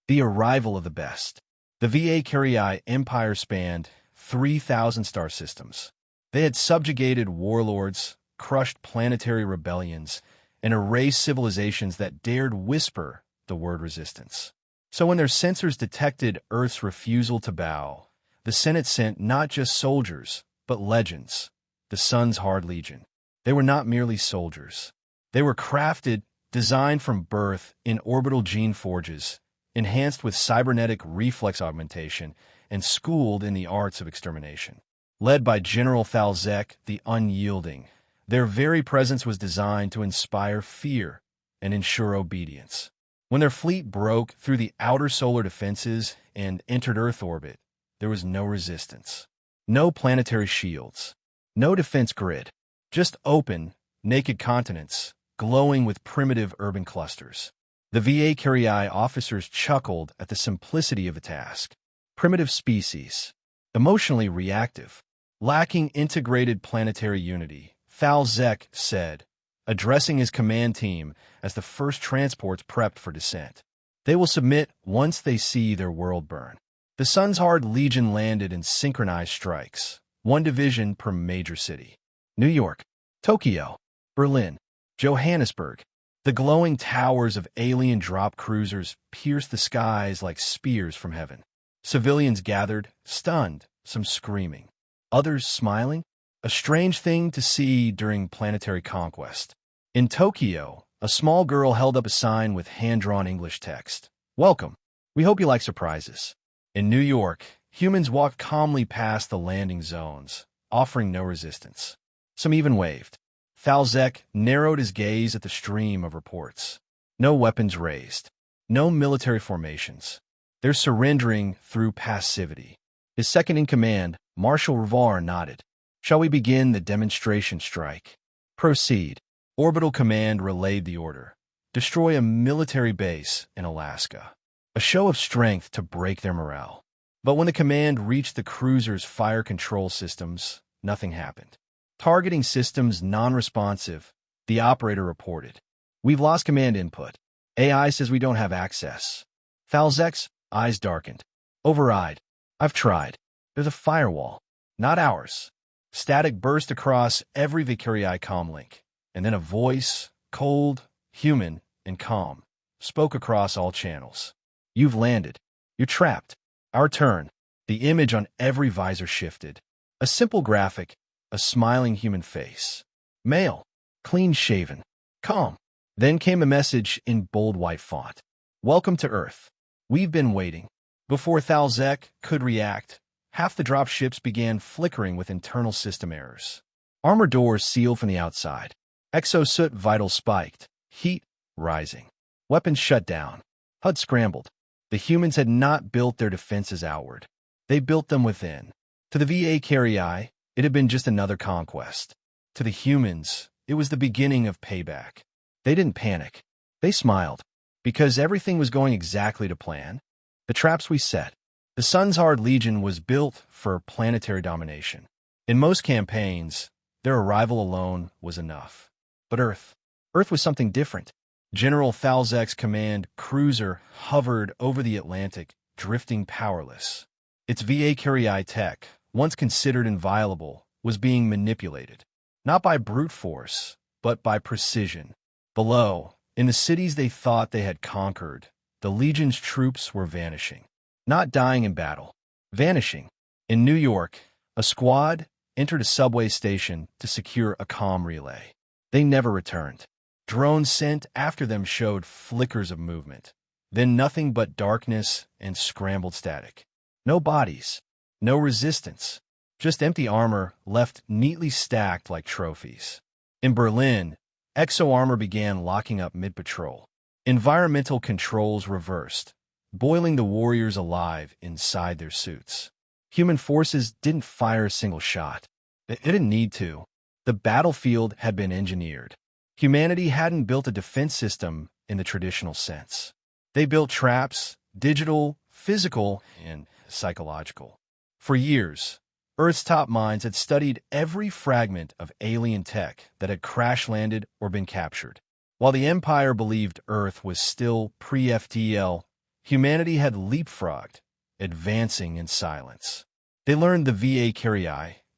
The arrival of the best. The HFY empire spanned 3,000 star systems. They had subjugated warlords, crushed planetary rebellions, and erased civilizations that dared whisper the word resistance. So when their sensors detected Earth's refusal to bow, the Senate sent not just soldiers, but legends, the Sun's Hard Legion. They were not merely soldiers. They were crafted, designed from birth in orbital gene forges, enhanced with cybernetic reflex augmentation, and schooled in the arts of extermination. Led by General Thalzek the Unyielding, their very presence was designed to inspire fear and ensure obedience. When their fleet broke through the outer solar defenses and entered Earth orbit, there was no resistance. No planetary shields. No defense grid. Just open, naked continents, glowing with primitive urban clusters. The HFY officers chuckled at the simplicity of the task. Primitive species. Emotionally reactive. Lacking integrated planetary unity, Thalzek said, addressing his command team as the first transports prepped for descent. They will submit once they see their world burn. The Sun's Hard Legion landed in synchronized strikes, one division per major city. New York, Tokyo, Berlin, Johannesburg. The glowing towers of alien drop cruisers pierced the skies like spears from heaven. Civilians gathered, stunned, some screaming, others smiling, a strange thing to see during planetary conquest. In Tokyo, a small girl held up a sign with hand-drawn English text. "Welcome. We hope you like surprises." In New York, humans walked calmly past the landing zones, offering no resistance. Some even waved. Thalzek narrowed his gaze at the stream of reports. No weapons raised. No military formations. They're surrendering through passivity. His second-in-command, Marshal Rivar, nodded. "Shall we begin the demonstration strike?" "Proceed." Orbital Command relayed the order. Destroy a military base in Alaska. A show of strength to break their morale. But when the command reached the cruiser's fire control systems, nothing happened. Targeting systems non-responsive, the operator reported. "We've lost command input. AI says we don't have access." Thalzek's eyes darkened. "Override. I've tried. There's a firewall. Not ours." Static burst across every HFY comlink, and then a voice, cold, human, and calm, spoke across all channels. "You've landed. You're trapped. Our turn." The image on every visor shifted. A simple graphic, a smiling human face. Male, clean-shaven, calm. Then came a message in bold white font. "Welcome to Earth. We've been waiting." Before Thalzek could react, half the drop ships began flickering with internal system errors. Armor doors sealed from the outside. Exosuit vitals spiked, heat rising. Weapons shut down. HUD scrambled. The humans had not built their defenses outward. They built them within. To the HFY, it had been just another conquest. To the humans, it was the beginning of payback. They didn't panic. They smiled. Because everything was going exactly to plan. The traps we set. The Sun's Hard Legion was built for planetary domination. In most campaigns, their arrival alone was enough. But Earth was something different. General Thalzek's command cruiser hovered over the Atlantic, drifting powerless. Its HFY tech, once considered inviolable, was being manipulated. Not by brute force, but by precision. Below, in the cities they thought they had conquered, the Legion's troops were vanishing. Not dying in battle. Vanishing. In New York, a squad entered a subway station to secure a comm relay. They never returned. Drones sent after them showed flickers of movement. Then nothing but darkness and scrambled static. No bodies. No resistance. Just empty armor left neatly stacked like trophies. In Berlin, exo-armor began locking up mid-patrol. Environmental controls reversed, boiling the warriors alive inside their suits. Human forces didn't fire a single shot. They didn't need to. The battlefield had been engineered. Humanity hadn't built a defense system in the traditional sense. They built traps, digital, physical, and psychological. For years, Earth's top minds had studied every fragment of alien tech that had crash-landed or been captured. While the Empire believed Earth was still pre-FTL, humanity had leapfrogged, advancing in silence. They learned the VA carry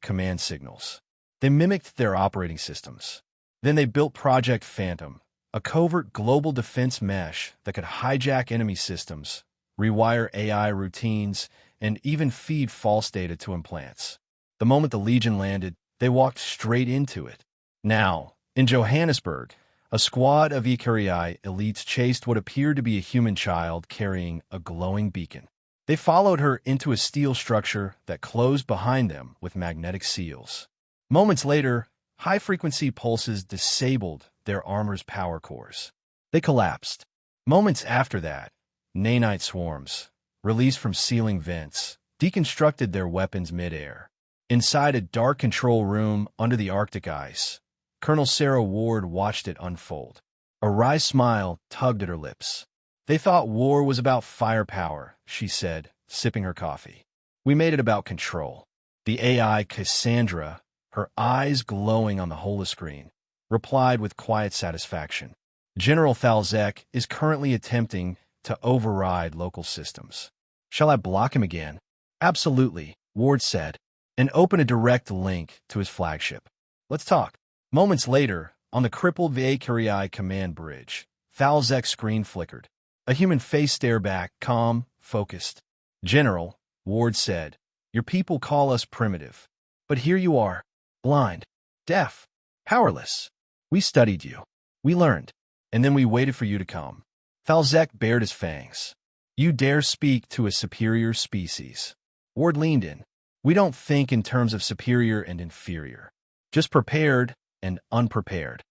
command signals. They mimicked their operating systems. Then they built Project Phantom, a covert global defense mesh that could hijack enemy systems, rewire AI routines, and even feed false data to implants. The moment the Legion landed, they walked straight into it. Now, in Johannesburg, a squad of Ikarii elites chased what appeared to be a human child carrying a glowing beacon. They followed her into a steel structure that closed behind them with magnetic seals. Moments later, high-frequency pulses disabled their armor's power cores. They collapsed. Moments after that, nanite swarms, released from ceiling vents, deconstructed their weapons mid-air. Inside a dark control room under the Arctic ice, Colonel Sarah Ward watched it unfold. A wry smile tugged at her lips. "They thought war was about firepower," she said, sipping her coffee. "We made it about control." The AI Cassandra, her eyes glowing on the holoscreen, replied with quiet satisfaction. "General Thalzek is currently attempting to override local systems." "Shall I block him again?" "Absolutely," Ward said, and opened a direct link to his flagship. "Let's talk." Moments later, on the crippled Valkyrie command bridge, Thalzek's screen flickered. A human face stared back, calm, focused. "General," Ward said, "your people call us primitive. But here you are, blind, deaf, powerless. We studied you. We learned. And then we waited for you to come." Thalzek bared his fangs. "You dare speak to a superior species." Ward leaned in. "We don't think in terms of superior and inferior. Just prepared and unprepared.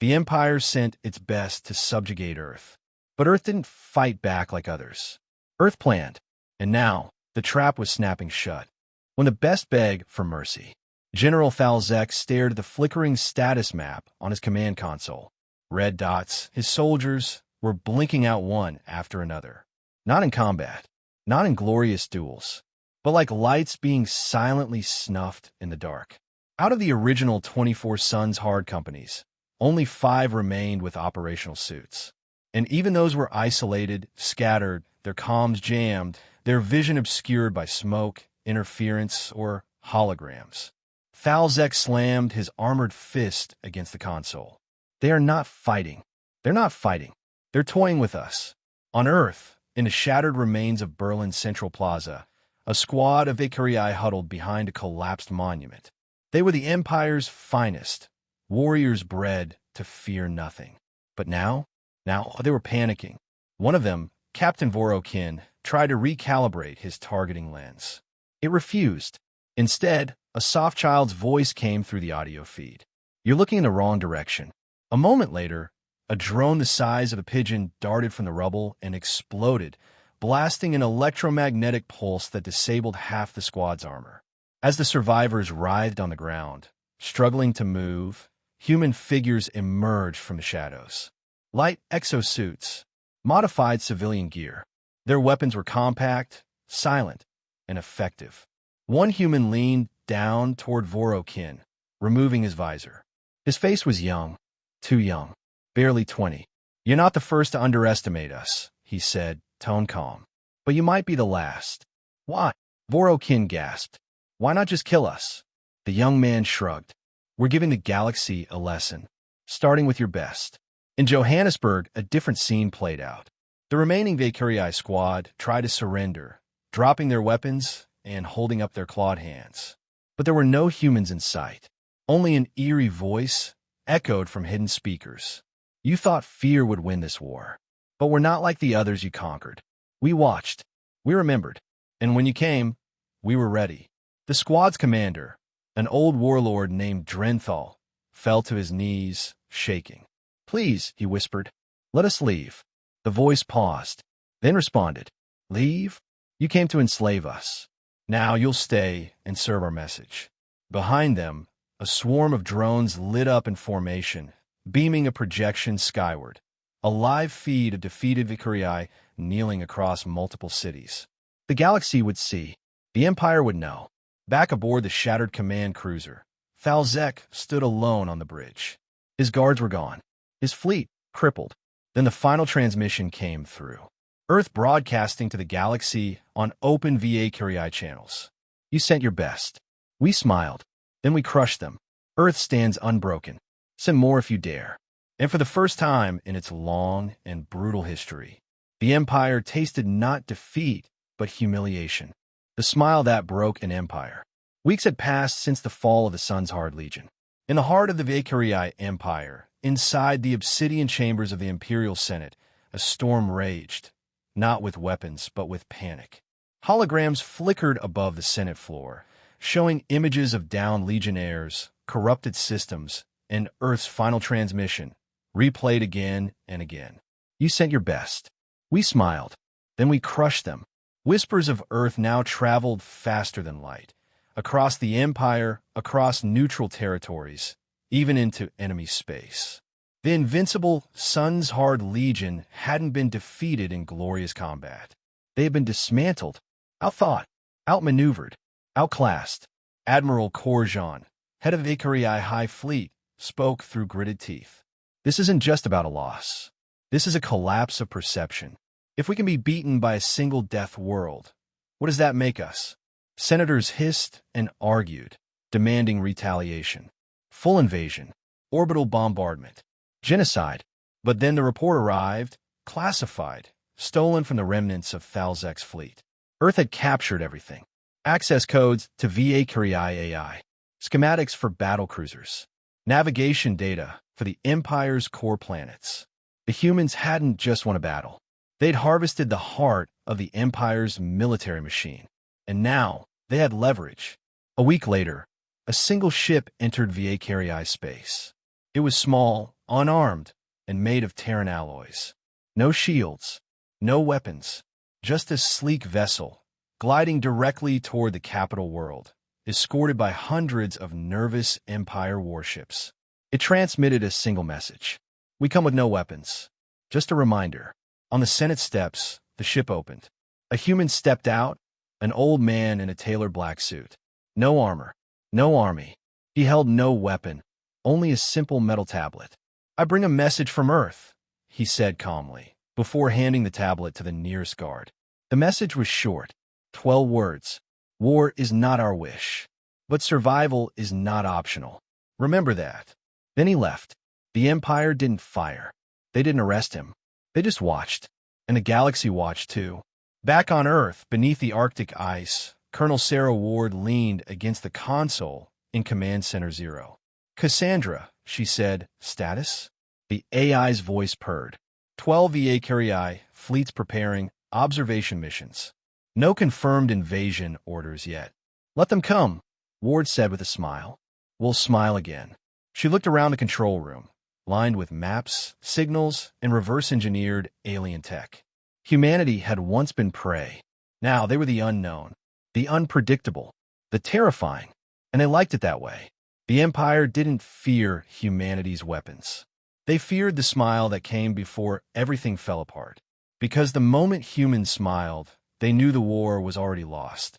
The Empire sent its best to subjugate Earth. But Earth didn't fight back like others. Earth planned. And now, the trap was snapping shut. When the best begged for mercy, General Thalzek stared at the flickering status map on his command console. Red dots, his soldiers, were blinking out one after another. Not in combat, not in glorious duels, but like lights being silently snuffed in the dark. Out of the original 24 Suns hard companies, only 5 remained with operational suits. And even those were isolated, scattered, their comms jammed, their vision obscured by smoke, interference, or holograms. Thalzek slammed his armored fist against the console. "They are not fighting. They're not fighting. They're toying with us." On Earth, in the shattered remains of Berlin's Central Plaza, a squad of Ikarii huddled behind a collapsed monument. They were the Empire's finest, warriors bred to fear nothing. But now they were panicking. One of them, Captain Vorokin, tried to recalibrate his targeting lens. It refused. Instead, a soft child's voice came through the audio feed. "You're looking in the wrong direction." A moment later, a drone the size of a pigeon darted from the rubble and exploded, blasting an electromagnetic pulse that disabled half the squad's armor. As the survivors writhed on the ground, struggling to move, human figures emerged from the shadows. Light exosuits, modified civilian gear. Their weapons were compact, silent, and effective. One human leaned down toward Vorokin, removing his visor. His face was young, too young, barely 20. "You're not the first to underestimate us," he said, tone calm. "But you might be the last." "Why?" Vorokin gasped. "Why not just kill us?" The young man shrugged. "We're giving the galaxy a lesson, starting with your best." In Johannesburg, a different scene played out. The remaining Valkyrie squad tried to surrender, dropping their weapons and holding up their clawed hands. But there were no humans in sight. Only an eerie voice echoed from hidden speakers. "You thought fear would win this war. But we're not like the others you conquered. We watched. We remembered. And when you came, we were ready." The squad's commander, an old warlord named Drenthal, fell to his knees, shaking. "Please," he whispered, "let us leave." The voice paused, then responded, "Leave? You came to enslave us. Now you'll stay and serve our message." Behind them, a swarm of drones lit up in formation, beaming a projection skyward, a live feed of defeated Valkyrie kneeling across multiple cities. The galaxy would see. The Empire would know. Back aboard the shattered command cruiser, Thalzek stood alone on the bridge. His guards were gone, his fleet crippled. Then the final transmission came through. Earth broadcasting to the galaxy on open VA Curie channels. You sent your best. We smiled. Then we crushed them. Earth stands unbroken. Send more if you dare. And for the first time in its long and brutal history, the Empire tasted not defeat, but humiliation. The smile that broke an empire. Weeks had passed since the fall of the Sun's Hard Legion. In the heart of the Vacarii Empire, inside the obsidian chambers of the Imperial Senate, a storm raged, not with weapons, but with panic. Holograms flickered above the Senate floor, showing images of downed legionnaires, corrupted systems, and Earth's final transmission, replayed again and again. You sent your best. We smiled. Then we crushed them. Whispers of Earth now traveled faster than light, across the Empire, across neutral territories, even into enemy space. The invincible Sun's Hard Legion hadn't been defeated in glorious combat. They had been dismantled, outthought, outmaneuvered, outclassed. Admiral Korjan, head of Vacarii High Fleet, spoke through gritted teeth. This isn't just about a loss. This is a collapse of perception. If we can be beaten by a single death world, what does that make us? Senators hissed and argued, demanding retaliation. Full invasion, orbital bombardment, genocide. But then the report arrived, classified, stolen from the remnants of Thalzek's fleet. Earth had captured everything. Access codes to VA Curie AI, schematics for battlecruisers, navigation data for the Empire's core planets. The humans hadn't just won a battle. They'd harvested the heart of the Empire's military machine. And now they had leverage. A week later, a single ship entered VA Curie space. It was small, unarmed, and made of Terran alloys. No shields, no weapons, just a sleek vessel, gliding directly toward the capital world, escorted by hundreds of nervous Empire warships. It transmitted a single message. We come with no weapons. Just a reminder. On the Senate steps, the ship opened. A human stepped out, an old man in a tailored black suit. No armor, no army. He held no weapon, only a simple metal tablet. I bring a message from Earth, he said calmly, before handing the tablet to the nearest guard. The message was short, 12 words. War is not our wish, but survival is not optional. Remember that. Then he left. The Empire didn't fire. They didn't arrest him. They just watched. And the galaxy watched too. Back on Earth, beneath the Arctic ice, Colonel Sarah Ward leaned against the console in Command Center 0. Cassandra, she said, status? The AI's voice purred. 12 VA Curie fleets preparing observation missions. No confirmed invasion orders yet. Let them come, Ward said with a smile. We'll smile again. She looked around the control room, lined with maps, signals, and reverse-engineered alien tech. Humanity had once been prey. Now they were the unknown, the unpredictable, the terrifying, and they liked it that way. The Empire didn't fear humanity's weapons. They feared the smile that came before everything fell apart. Because the moment humans smiled, they knew the war was already lost.